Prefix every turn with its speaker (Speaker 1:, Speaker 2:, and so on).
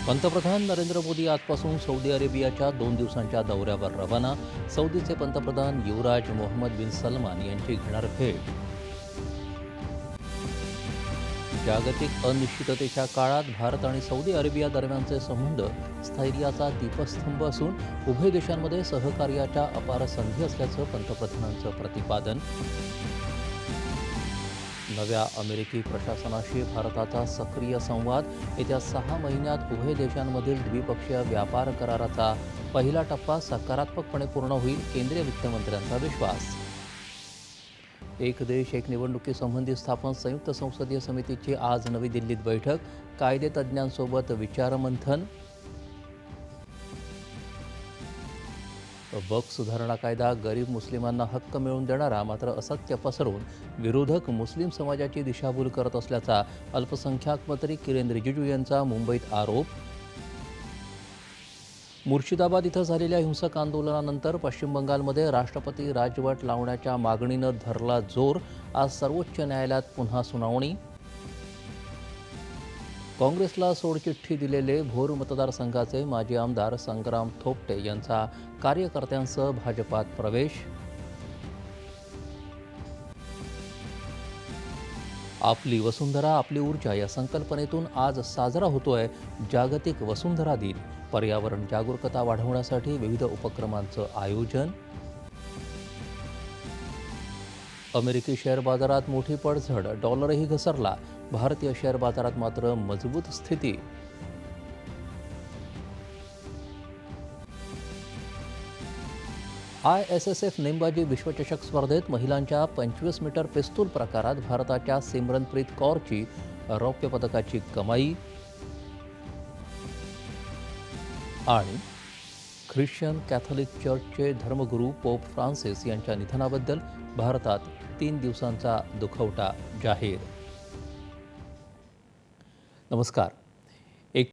Speaker 1: पंतप्रधान नरेंद्र मोदी आजपासून सौदी अरेबियाच्या 2 दिवसांच्या दौऱ्यावर रवाना. सौदीचे पंतप्रधान युवराज मोहम्मद बिन सलमान यांची घेणार भेट. जागतिक अनिश्चिततेच्या काळात भारत आणि सौदी अरेबिया दरम्यानचे संबंध स्थैर्याचा दीपस्तंभ असून उभय देशांमध्ये सहकार्याच्या अपार संधी असल्याचं पंतप्रधानांचं प्रतिपादन. नव्या अमेरिकी प्रशासनाशी भारताचा सक्रिय संवाद. येत्या 6 महिन्यात उभय देशांमधील द्विपक्षीय व्यापार कराराचा पहिला टप्पा सकारात्मकपणे पूर्ण होईल, केंद्रीय वित्तमंत्र्यांचा विश्वास. एक देश एक निवडणुकीसंबंधी स्थापन संयुक्त संसदीय समितीची आज नवी दिल्लीत बैठक. कायदेतज्ज्ञांसोबत विचारमंथन. वक्फ सुधारणा कायदा गरीब मुस्लिमांना हक्क मिळवून देणारा, मात्र असत्य पसरवून विरोधक मुस्लिम समाजाची दिशाभूल करत असल्याचा अल्पसंख्याक मंत्री किरेन रिजिजू यांचा मुंबईत आरोप. मुर्शिदाबाद इथं झालेल्या हिंसक आंदोलनानंतर पश्चिम बंगालमध्ये राष्ट्रपती राजवट लावण्याच्या मागणीनं धरला जोर. आज सर्वोच्च न्यायालयात पुन्हा सुनावणी. काँग्रेसला सोडचिठ्ठी दिलेले भोर मतदारसंघाचे माजी आमदार संग्राम थोपटे यांचा कार्यकर्त्यांसह भाजपात प्रवेश. आपली वसुंधरा आपली ऊर्जा या संकल्पनेतून आज साजरा होतोय जागतिक वसुंधरा दिन. पर्यावरण जागरूकता वाढवण्यासाठी विविध उपक्रमांचं आयोजन. अमेरिकी शेअर बाजारात मोठी पडझड, डॉलरही घसरला. भारतीय शेअर बाजारात मात्र मजबूत स्थिती. ISSF नेमबाजी विश्वचषक स्पर्धेत महिलांच्या 25 मीटर पिस्तूल प्रकारात भारताच्या सिमरनप्रीत कौरची रौप्य पदकाची कमाई. आणि ख्रिश्चन कॅथोलिक चर्चचे धर्मगुरू पोप फ्रान्सिस यांच्या निधनाबद्दल भारतात 3 दिवसांचा दुखवटा जाहीर. नमस्कार.